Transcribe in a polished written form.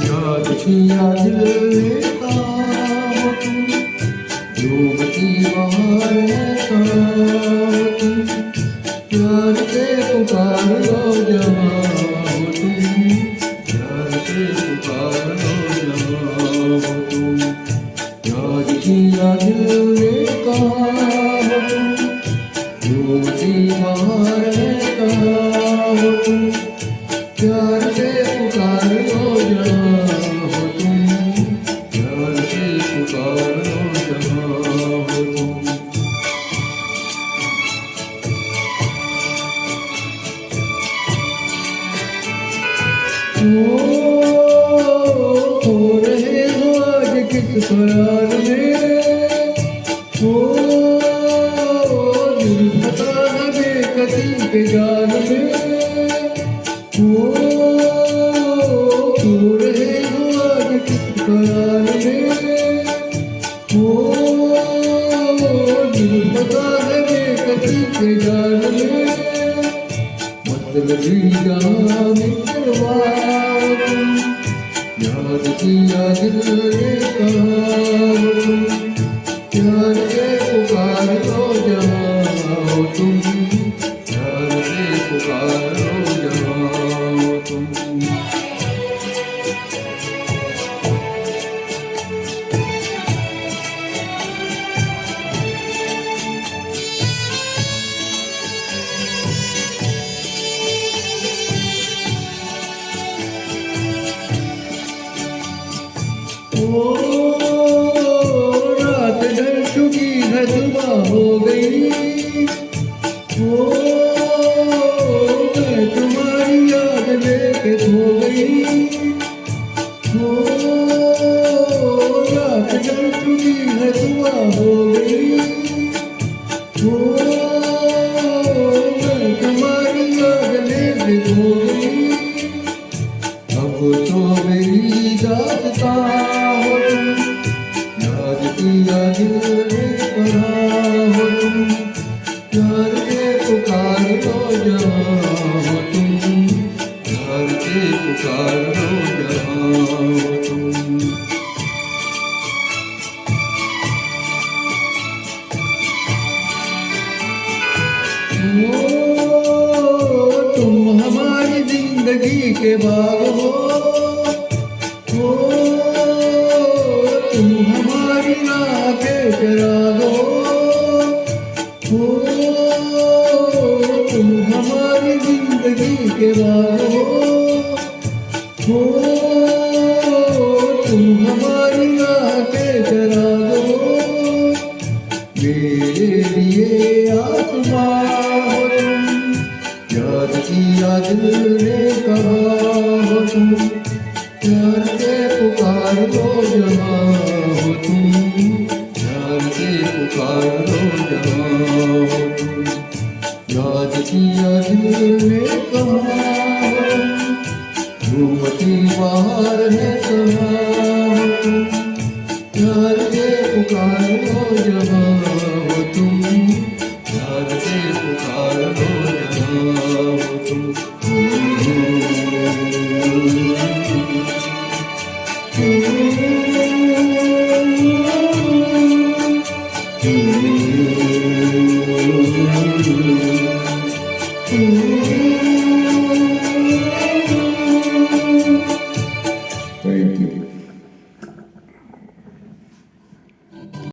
याद किया दिल ने कहा तुम, डूबती बहार है कहा तुम, प्यार से पुकार लो जहाँ हो तुम, प्यार से पुकार लो जहाँ हो तुम। याद किया दिल ने कहा तुम, डूबती बहार है कहा हो तुम, प्यार से पुकार लो जहाँ हो तुम, प्यार से पुकार लो जहाँ हो तुम। हो रहे हो आज किस ख्याल में, दिल फंसा है बेकसी के जाल में। हो रहे हो आज किस ख्याल में, दिल फंसा है बेकसी के जाल में। मतलबी जहाँ मित्रवा तुम, याद किया दिल ने कहा तुम, प्यार से पुकार लो जहाँ हो तुम, प्यार से पुकार लो जहाँ हो तुम। रात ढल चुकी है सुबह हो गई, मैं तुम्हारी याद लेके सो गई। रात ढल चुकी है सुबह हो गई, मैं तुम्हारी याद लेके सो गई। अब तो मेरी दास्तां हो तुम, याद किया दिल ने कहा हो तुम, प्यार से पुकार लो जहाँ हो तुम, प्यार से पुकार लो जहाँ हो तुम। तुम हमारी जिंदगी के बाग हो, तुम हमारी राह के चिराग हो, तुम हमारी जिंदगी के बाग हो, तुम हमारी राह के चिराग हो। मेरे लिए आसमां हो तुम, याद किया दिल ने कहा हो तुम, प्यार से पुकार लो जहाँ हो तुम, प्यार से पुकार लो जहाँ हो तुम। याद किया दिल ने कहा हो तुम, झूमती बाहर है कहा हो तुम, प्यार से पुकार लो जहाँ हो तुम, प्यार से पुकार लो जहाँ हो तुम। Mm-hmm.